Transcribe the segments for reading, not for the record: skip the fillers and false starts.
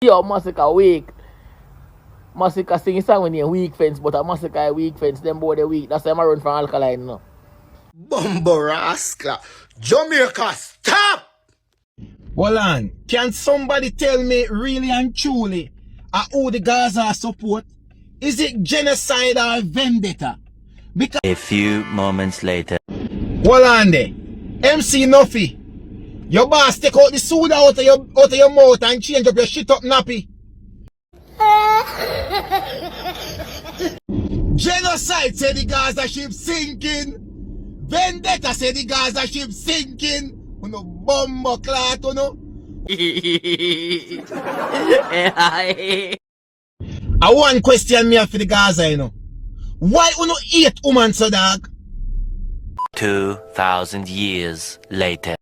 Yo, Masicka weak. Masicka sing a song when you're weak fence, but a Masicka weak fence, them both are weak. That's why I'm run from Alkaline now. Bumbo rascal. Jamaica, stop! Hold on. Can somebody tell me really and truly who the Gaza support? Is it genocide or vendetta? Because A few moments later. hold on there. MC Nuffy. Your boss take out the soda out of your mouth and change up your shit up nappy. Genocide said the Gaza ship sinking. Vendetta said the Gaza ship sinking. Uno bombo clat, uno. I one question me have for the Gaza, you know. Why uno eat woman so dog? 2,000 years later.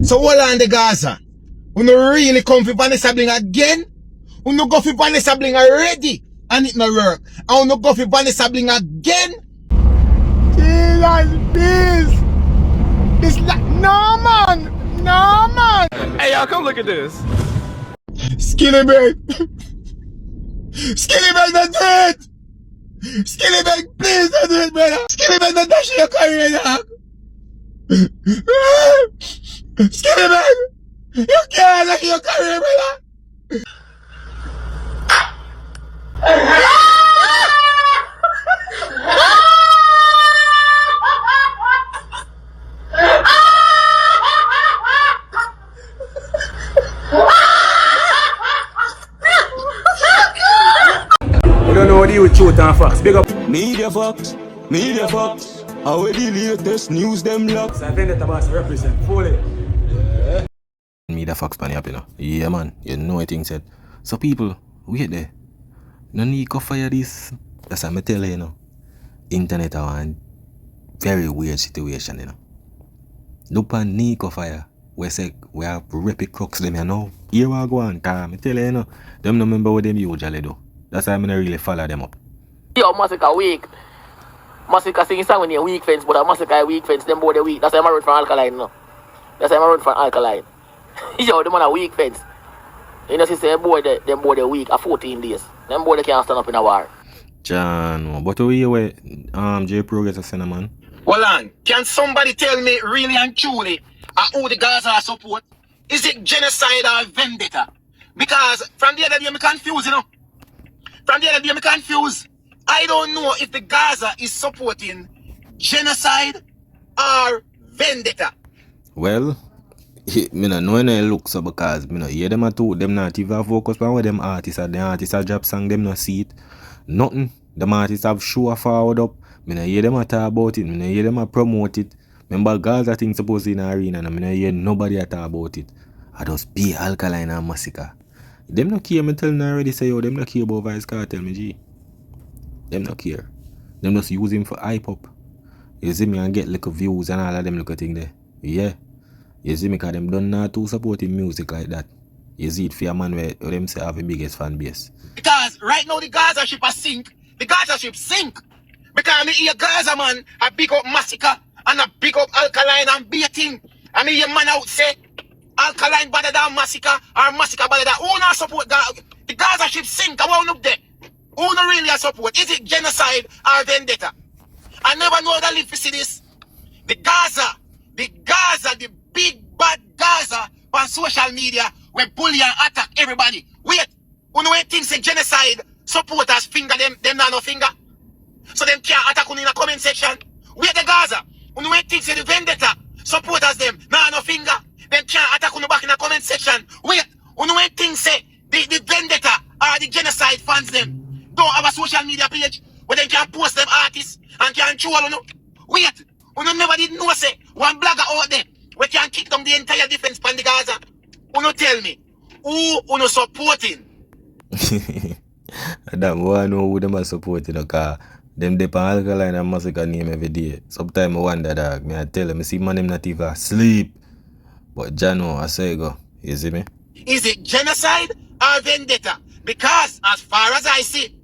So hold on the Gaza. Uno really come for Vanessa Bling again? Uno go for Vanessa Bling already and it no work. And uno go for Vanessa Bling again? Jesus, please. It's like, no man. No man. Hey y'all, come look at this. Skillbeng. Skillbeng not do it. Skillbeng, please don't do it, brother. Skillbeng not dash your career, dog. Skillbeng, you can't dash your career, brother. We don't know what you with truth and facts. Big up. Media Fox, how the latest news them lock. So Vendetta boss represent fully. Media Fox pan up, you know. Yeah man, you know what thing said. So people, wait there. No need to fire this. That's what I tell you, know. Internet are one very weird situation, you know. Look on Necko fire. We say we have rapid crooks them, you know. Here we go on, I tell you, know. Them no remember what them usually do. That's why I'm not really follow them up. Yo, Masicka weak. Masicka sing a song when you're weak fence, but a Masicka weak fence, them both are weak. That's why I'm run from Alkaline now. That's why I'm run from Alkaline. Yo, them on a weak fence. You know, say boy, them boy are weak. 14 days. Them boy they can't stand up in a war. John, but we away J Progress a send man. Hold on. Can somebody tell me really and truly who the Gaza support? Is it genocide or vendetta? Because from the other day I'm confused, you know. From the other day I'm confused. I don't know if the Gaza is supporting genocide or vendetta. Well, me no know any look so because me no hear them at all. Them not even focus on what them artists are. The artists are drop song, them no see it. Nothing. Them artists have show forward up. Me no hear them a talk about it. Me no hear them a promote it. Remember Gaza thing supposed in the arena and me no hear nobody a talk about it. I just be Alkaline and Masicka. Them no care, me tell them already say yo, them no care about Vice Cartel, me G. Them no care. Them just use him for hype up. You see me and get little views and all of them little thing there. Yeah. You see me cause them done not too supporting music like that. You see it for a man where them say have the biggest fan base. Because right now the Gaza ship has sink. The Gaza ship sink. Because me hear Gaza man a big up Masicka and a big up Alkaline and baiting. And me hear man out say Alkaline better than Masicka or Masicka better than who not support Gaza. The Gaza ship sink. I won't look there. Who not really a support? Is it genocide or vendetta? I never know that live to see this. The big bad Gaza on social media where bully and attack everybody. Wait, you know when things say genocide, supporters finger them not no finger. So them can't attack you in the comment section. Wait the Gaza, you know when things say the vendetta, supporters them not no finger. Them can't attack you back in the comment section. Wait, you know when things say the vendetta or the genocide fans them don't have a social media page where they can post them artists and can troll you know. Wait, you never did know say one blogger out there we can kick down the entire defense pan the Gaza. You tell me who you supporting? That one know who them are supporting because them dep on Alkaline and Masicka name every day. Sometimes I wonder dog. Me I tell them I see man them not even asleep. But Jano, I say go. You see me? Is it genocide or vendetta? Because as far as I see,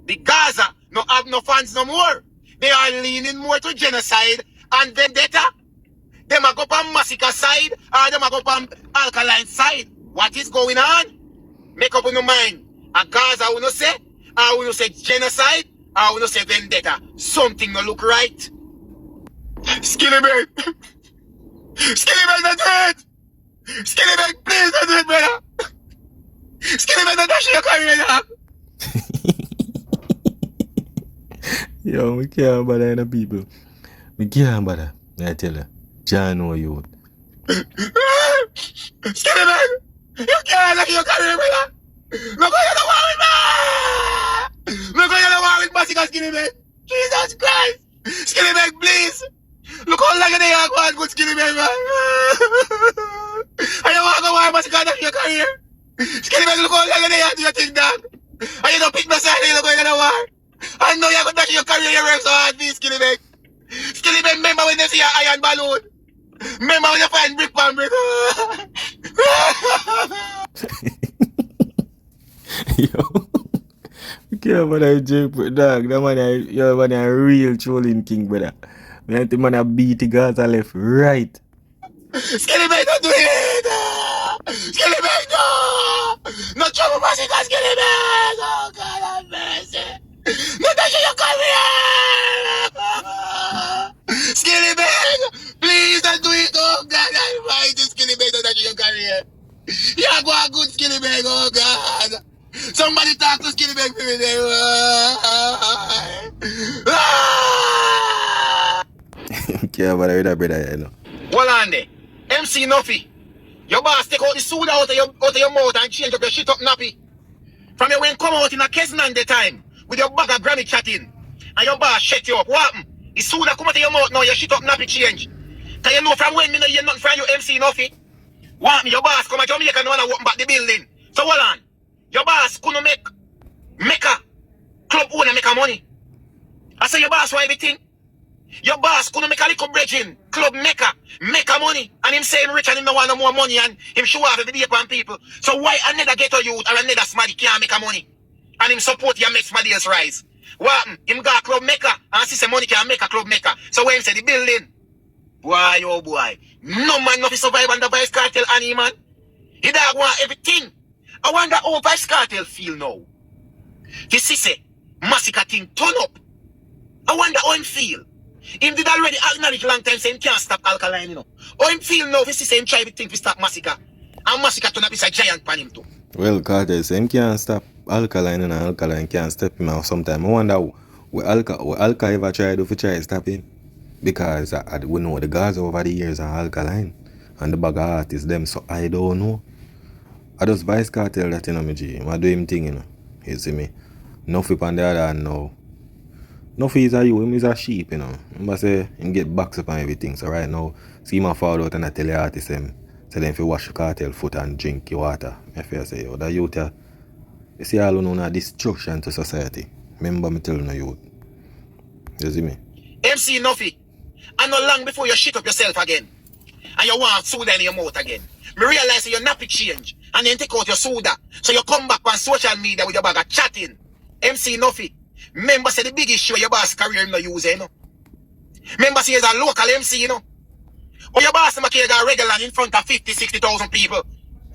the Gaza no have no fans no more. They are leaning more to genocide and vendetta. Them a go on Masicka side or them a go on Alkaline side. What is going on? Make up on your mind. A Gaza will not say, or will not say genocide, or will not say vendetta. Something no look right. Skillbeng. Skillbeng, not do it. Skillbeng, please don't do it, brother. Skillbeng, don't dash your career now. Yo, we can't bother any people. We can't bother. I tell you. John know you. Skillbeng, you can't dash your career, brother. Look how you're the war with me. Look how you're the war with Masicka, Skillbeng. Jesus Christ. Skillbeng, please. Look how long they are going good Skillbeng, man. I don't want to go war Masicka dash your career. Skillbeng, look how long they are do you think that? And you don't pick my side, you don't go in the war. I know you're going to dash your career, you work so hard for Skillbeng. Skillbeng, remember when they see your iron balloon? Remember when you find brick pan brick? Yo. We can't bother joke with dog. That man a real trolling king, brother. Me and the man a beat the Gaza left, right. Skillbeng, don't do it! Skillbeng, no! No trouble, Masicka, Skillbeng! Oh, God have mercy! No touching your career! Skillbeng! Please don't do it! Oh, God almighty! Skillbeng, don't touch your career! You are going good, Skillbeng, oh, God! Somebody talk to Skillbeng for me there! Can't bother with that, brother, you know. Hold on there. MC Nuffy. Your boss take out the soda out of your mouth and change up your shit up nappy. From your when come out in a Kesnan the time with your bag of Grammy chatting and your boss shut you up. What happen? The soda come out of your mouth now, your shit up nappy change. Can you know from when me know you nothing from you MC Nuffy? What happen? Your boss come at Jamaican and wanna open back the building. So hold on. Your boss couldn't make a club owner make a money. I say your boss why everything. Your boss couldn't make a little bridging, club make a money, and him saying rich and him no want no more money and him show off every day upon people. So why another ghetto youth or another smarty can't make a money? And him support your make somebody else rise. What happen? Him got a club maker and see some money can make a club maker. So when him say the building, boy oh boy, no man no fi survive under Vice Cartel any man. He dog want everything. I wonder how Vice Cartel feel now. He see say Masicka thing turn up. I wonder how him feel. Him did already acknowledge long time saying he can't stop Alkaline, you know. Or him feel now, he say him try everything to stop Masicka. And Masicka turn up is a giant pan him too. Well, Carter say him can't stop Alkaline and Alkaline can't stop him out sometime. I wonder what Alka ever tried to try to stop him. Because we know the Gaza over the years are Alkaline. And the bag of artists them, so I don't know. I just Vice Cartel that, you know, me G. I do him thing, you know. You see me? Nothing on the other hand now. Nothing is a you, him is a sheep, you know. I say him get box up and everything. So right now, see him fall out and I tell the artist him, say them if you wash your cartel foot and drink your water. I feel say, yo, that youth, you see all know a destruction to society. Remember me telling you youth. You see me? MC Nuffy, and not long before you shit up yourself again. And you want soda in your mouth again. Me realize your nappy change. And then take out your soda. So you come back on social media with your bag of chatting. MC Nuffy. Remember say the big issue your boss career him no use, you know. Remember say he's a local MC, you know. But your boss make a regular in front of 50,000-60,000 people.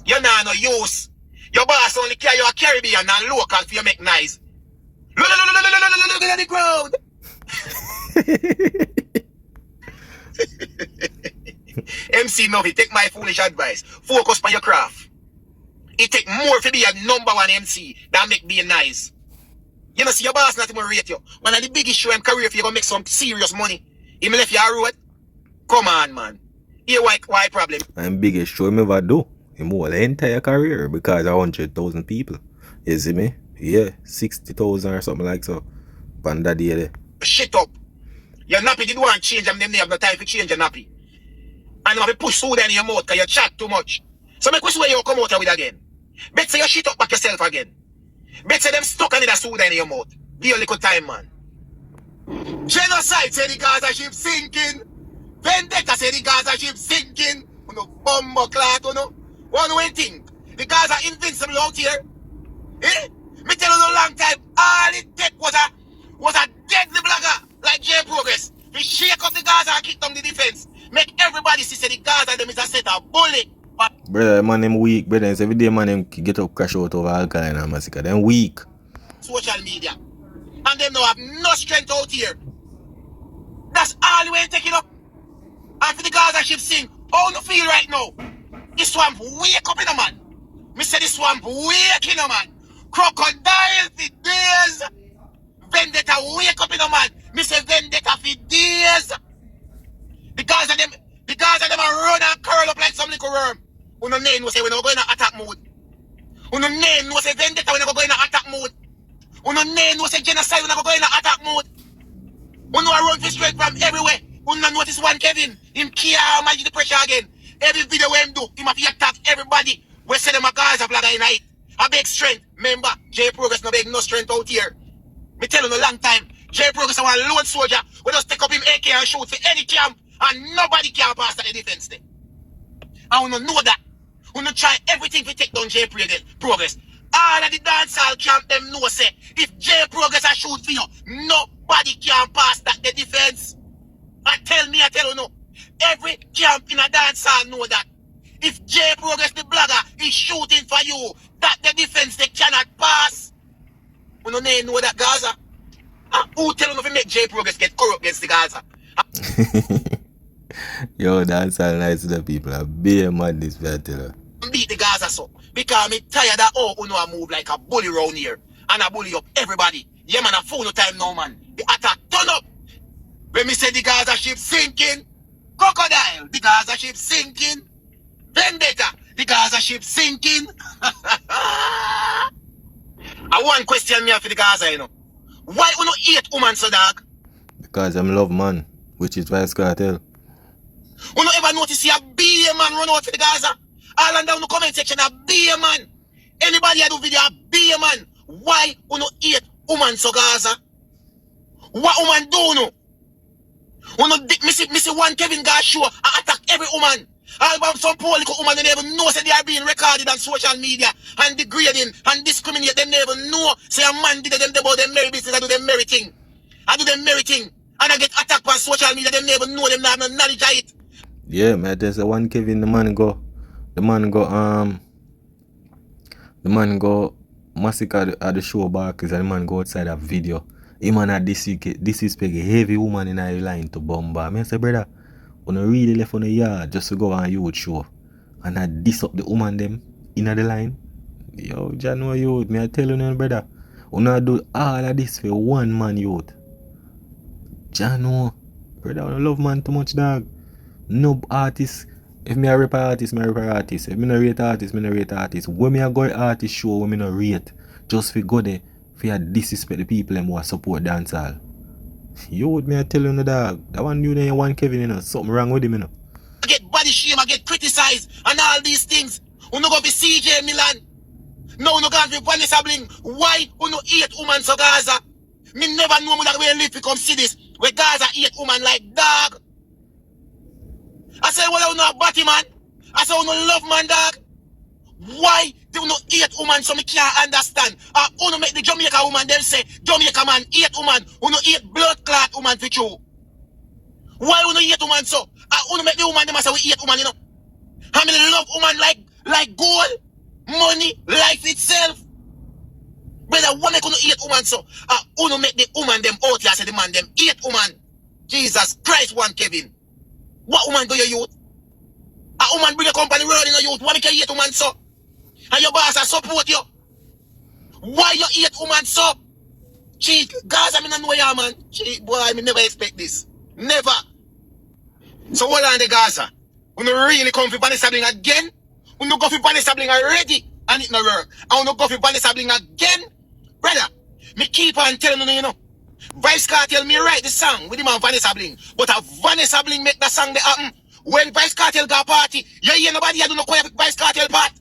You know no use. Your boss only carry you a Caribbean and local for you make nice. Look at the crowd. MC Nuffy, take my foolish advice. Focus on your craft. It take more to be a #1 MC than make being nice. You know, see your boss not even rate you. One of the biggest show in career if you gonna make some serious money. Him left you a road. Come on, man. Here why problem? And biggest show him ever do. Him whole entire career because 100,000 people. You see me? Yeah, 60,000 or something like so. Pan that day there. Shit up. Your nappy did want change and them they have no time to change your nappy. And you have to push soda in your mouth because you chat too much. So make where you come out with again. Bet say you shit up back yourself again. Bet say them stuck on the soda in your mouth. Give you a little time, man. Genocide say the Gaza ship sinking. Vendetta say the Gaza ship sinking. You know, bomber clock, you know. One way think. The Gaza invincible out here. Eh? Me tell you no long time, all it take was a deadly blogger like J Progress. He shake up the Gaza and kick down the defense. Make everybody see say the Gaza them is a set of bully Brother, man, them weak, brother. It's every day, man, them get up, crash out over Alkaline and Masicka. Them weak. Social media. And them don't have no strength out here. That's all the way taking up. And for the Gaza ship sing, how you feel right now? This swamp wake up in a man. Me say this swamp wake in a man. Crocodile for days. Vendetta wake up in a man. Me say vendetta for days. The Gaza them a run and curl up like some little worm. Uno name no say when we go in a attack mode. Uno name no say vendetta when we go in a attack mode. Uno name no say genocide when we go in a attack mode. Uno a run for straight from everywhere. Uno notice one Kevin. Him can't manage the pressure again. Every video we him do, him have to attack everybody. We say them a Gaza blogger in night. A big strength. Remember, J Progress no big no strength out here. Me tell you a long time. J Progress a one lone soldier. We just take up him AK and shoot for any camp. And nobody can pass at the defense there. And we don't know that. We don't try everything to take down J Progress. All of the dancehall camp them know say, if J Progress a shoot for you, nobody can pass that the defense. I tell you no. Every camp in a dancehall know that. If J Progress the blogger is shooting for you, that the defense they cannot pass. We don't know that Gaza. Who tell you if you make J Progress get corrupt against the Gaza? Yo, that's all nice to the people. I be a man this way, I tell you. Beat the Gaza so. Because me tired of how you know I move like a bully round here. And I bully up everybody. Yeah man, I phone no time now man. The attack turn up. When me say the Gaza ship sinking. Crocodile, the Gaza ship sinking. Vendetta, the Gaza ship sinking. I one question me for the Gaza, you know. Why you no hate woman so dog? Because I'm love man, which is why Cartel. You no ever notice a BA man run out for the Gaza? All and down the comment section a BA man. Anybody do video a BA man? Why you no hate woman so Gaza? What woman do no? You no me see one Kevin Gaza show attack every woman. All some poor little woman they never know say they are being recorded on social media and degrading and discriminate. They never know say a man did them about them merry business. I do them merry thing. And I get attacked on social media. They never know them, not have no knowledge of it. Yeah, man, there's a one Kevin, the man go Masicka at the show back, is the man go outside a video. Him and a disrespect a heavy woman in a line to bomba. I say, brother, when I really left on the yard just to go on youth show and I diss up the woman them in the line. Yo, Jano youth, me I tell you, brother, when I do all of this for one man youth. Jano, brother, I don't love man too much, dog. No artist. If me a rap artist, me a rap artist. If me no rate artist, me no rate artist. When me a go artist show, when me no rate, just for go there, for disrespect the people them who support dancehall. You would me a tell you, no dog. That one you there, one Kevin, you know, something wrong with him, you know. I get body shame, I get criticized, and all these things. You no go be CJ Milan. No, you no go be Vanessa Bling. Why you no hate woman so Gaza? Me never know that we live to come see this. Where Gaza hate woman like dog. I say, well, you know a batty man. I say, you know love man, dog. Why do you not hate woman so me can't understand? You know make the Jamaica woman, them say, Jamaica man hate woman. You know hate blood clot woman for you. Why you not hate woman so? You know make the woman, them say we hate woman, you know. I mean, love woman like gold, money, life itself. Brother, why make you not hate woman so? You know make the woman, them out here, say the man, them hate woman. Jesus Christ, one Kevin. What woman do you youth? A woman bring a company world in a youth. Why make you hate woman so? And your boss support you. Why you hate woman so? Gee, Gaza, I don't know ya, man. Gee, boy, I never expect this. Never. So hold on the Gaza. We don't really come for Vanessa Bling again. We don't go for Vanessa Bling already. And it no work. And we don't go for Vanessa Bling again. Brother, me keep on telling you, you know. Vice Cartel me write the song with the man Vanessa Bling. But a Vanessa Bling make the song that happen. When Vice Cartel got party, you hear nobody do not call Vice Cartel part.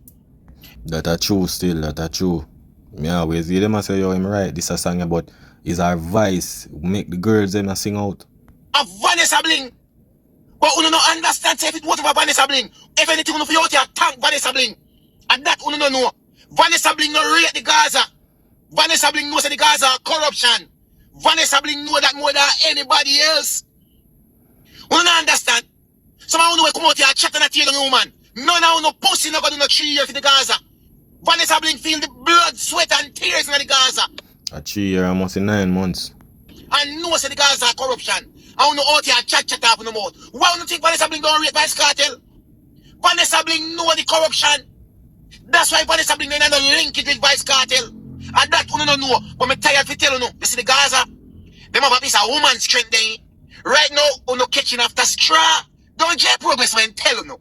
That are true still, that are true. Me always hear them and say, yo, him right, this a song about is our Vice, make the girls them sing out. A Vanessa Bling. But you don't understand say if it was for Vanessa Bling. If anything you for you out here, thank Vanessa Bling. And that you don't know. Vanessa Bling no rate the Gaza. Vanessa Bling knows the Gaza corruption. Vanessa Bling know that more than anybody else. You don't understand? Someone who come out here chatting at you, young woman. None of no pussy not gonna do no 3 years for the Gaza. Vanessa Bling feel the blood, sweat and tears in the Gaza. A 3 year, almost 9 months. And no say the Gaza corruption. I don't know out here chat off no more. Why don't you think Vanessa Bling don't rate Vice Cartel? Vanessa Bling know the corruption. That's why Vanessa Bling don't link it with Vice Cartel. And that you don't know. But I'm tired to tell you. You see the Gaza? Them have a piece of woman's strength there. Right now, you no catching after straw. Don't J Progress when tell you no.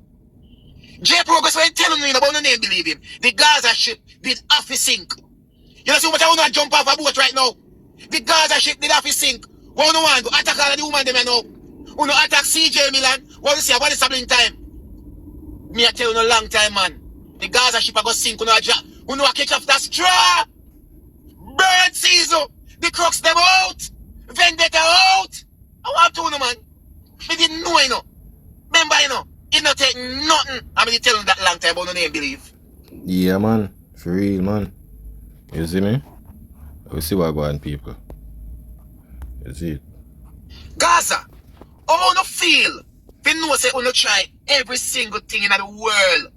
J Progress when tell you about no name believe him. The Gaza ship did half his sink. You know see what I want to jump off a boat right now? The Gaza ship did half his sink. What you want to attack all of the women them now? You know attack CJ Milan. What you see about the sabling time? Me I tell you no long time man. The Gaza ship a go sink. You know catch after straw. Bird season. The crooks them out. Vendetta out. I want to know man. Me didn't know you know. Remember you know. It not take nothing. I mean tell you that long time but no name believe. Yeah man. For real man. You see me? We see what going on people. You see it? Gaza. How you feel? They know say you try every single thing in the world.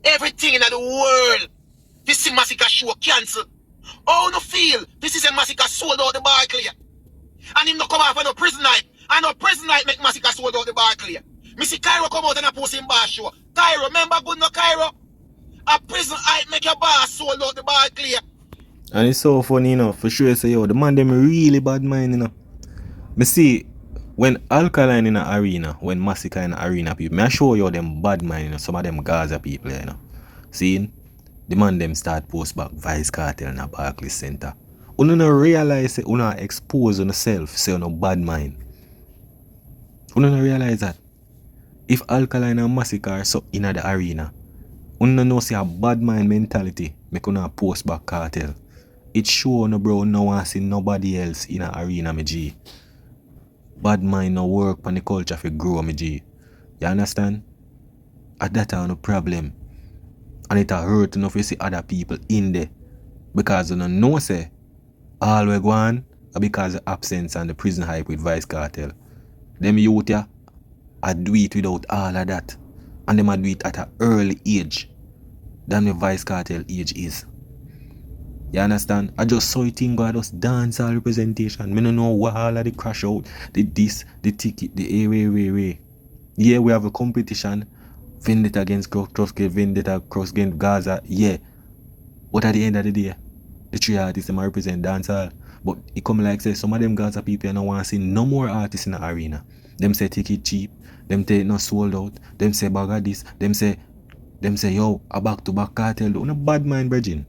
Everything in the world. This is Masicka show cancelled. How you feel? This is a Masicka sold out the bar clear. And him no come off on no prison night. And no prison night make Masicka sold out the bar clear. Me see Cairo come out and a post him bar show. Cairo, remember good no Cairo? A prison night make your bar sold out the bar clear. And it's so funny, you know, for sure say, yo, the man them really bad mind, you know. Me see, when Alkaline in the arena, when Masicka in the arena people, me I show you them bad mind, you know, some of them Gaza people, you know. See, the man them start post back Vice Cartel in the Barclays Center. You don't realize say, you don't expose yourself, say you no bad mind. You don't realize that. If Alkaline and Masicka are so in the arena, you don't know say a bad mind mentality make you not post back Cartel. It show no bro no want see nobody else in a arena me G. Bad mind no work on the culture for grow me G. You understand? At that time no problem. And it a hurt enough to see other people in there. Because you don't know say all we go on are because of absence and the prison hype with Vice Cartel. Them youth ya I do it without all of that. And them a do it at an early age than the Vice Cartel age is. You understand? I just saw it in God just dancehall representation. I don't know what all of the crash out, the this, the ticket, the way. Yeah, we have a competition. Vendetta against Cross, Vendetta Cross against Gaza. Yeah. But at the end of the day, the three artists them represent dancehall. But it come like say some of them Gaza people don't want to see no more artists in the arena. Them say ticket cheap. Them say not sold out. Them say bag of this. Them say yo, a back to back cartel. No bad mind, Virgin.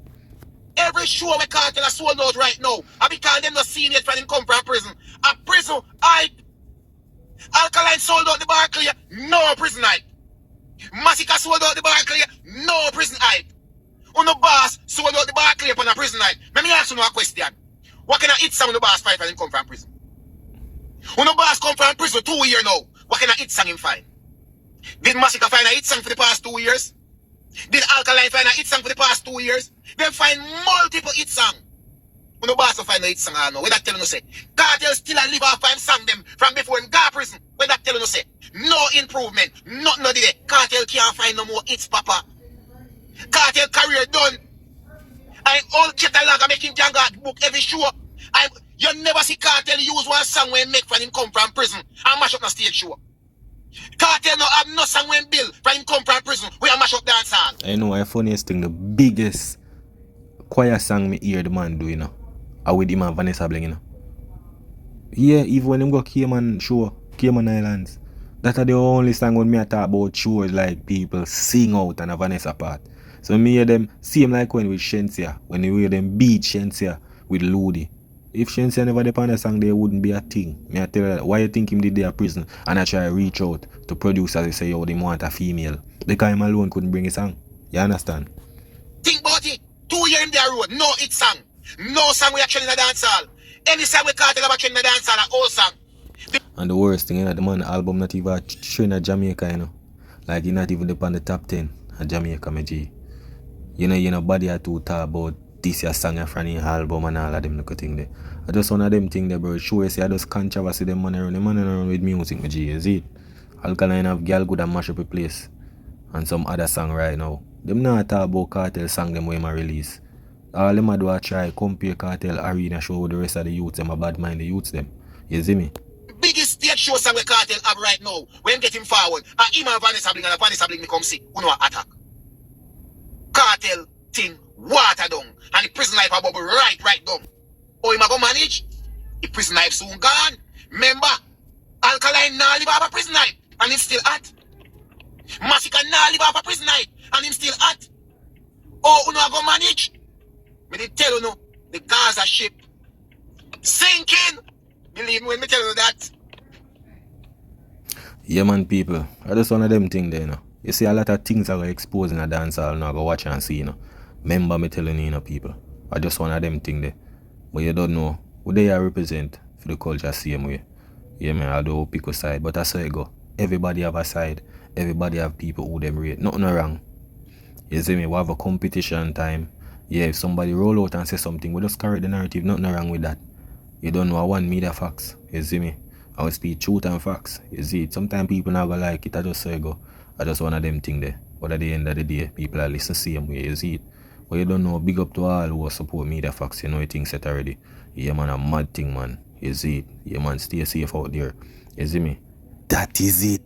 Every show we Cartel are sold out right now. And because them not seen it when them come from prison. A prison hype. Alkaline sold out the bar clear. No prison hype. Masicka sold out the bar clear. No prison hype. On the boss sold out the bar clear upon a prison hype. Let me ask you a question. What kind of hit song the boss fight when him come from prison? When the boss come from prison 2 years now, what kind of hit song him find? Did Masicka find a hit song for the past 2 years? Did Alkaline find a hit song for the past 2 years? Them find multiple hit song. When the boss find a hit song, I know. What that telling you say? Cartel still a live off find song them from before him go prison. What that telling you say? No improvement. Nothing no did. Cartel can't find no more hits, papa. Cartel career done. I'm all catalog and making Jangat book every show. You never see Cartel use one song when make from him come from prison and mash up the stage show. Cartel no have no song when Bill from him come from prison. We are mash up dancehall. I know the funniest thing, the biggest choir song me hear the man do, you know. I with him and Vanessa Bling, you know. Yeah, even when him go Cayman show, Cayman Islands. That are the only song when me I talk about shows like people sing out and a Vanessa part. So me hear them same like when with Shensia, when you hear them beat Shensia with Ludi. If Shensia never depend on the song, there wouldn't be a thing. Me I tell you that, why you think him did there prison and I try to reach out to producers and say, yo, they want a female. Because him alone couldn't bring a song. You understand? Think about it. 2 years in the road, no hit song. No song we actually in the dancehall. Any song we Cartel about in the dancehall, an old song. And the worst thing, you know, the man album not even showing at Jamaica, you know. Like he not even on the top 10 at Jamaica, my G. You know, body are too talk about this your song from the album and all of them look thing there. I just one of them thing there, bro. Show you say I just controversy them man around with music, my G, is it? Alkaline have girl good and mash up a place. and some other song right now. Them not talk about Cartel song them when I release. All them a do a try compare Cartel arena show with the rest of the youths them a bad mind the youths them. You see me? Biggest stage show song we Cartel have right now. When get him forward, and him and Vanessa Bling and Vanessa Bling come see. Who know attack? Cartel thing water down. And the prison life a bubble right down. How him a go manage? The prison life soon gone. Remember, Alkaline now live off a prison life and him still hot. Masicka now live off a prison life and him still hot. Oh, who know a go manage? Me did tell you no, the Gaza ship sinking. Believe me when me tell you that. Yeah man people, I just one of them things there, you know. You see a lot of things are exposed in a dancehall now, go watch and see, you know. Remember me telling you know people. I just one of them things there. But you don't know who they are represent for the culture same way. Yeah man, I don't pick a side, but that's how it go. Everybody have a side, everybody have people who them rate. Nothing wrong. You see me, we have a competition time. Yeah, if somebody roll out and say something, we just correct the narrative, nothing wrong with that. You don't know, I want media facts. You see me? I will speak truth and facts. You see it. Sometimes people not gonna like it, I just say go. I just one of them thing there. But at the end of the day, people are listen same way, you see it. But you don't know, big up to all who support media facts, you know your thing set already. Yeah man, a mad thing man. You see it. Yeah man, stay safe out there. You see me? That is it.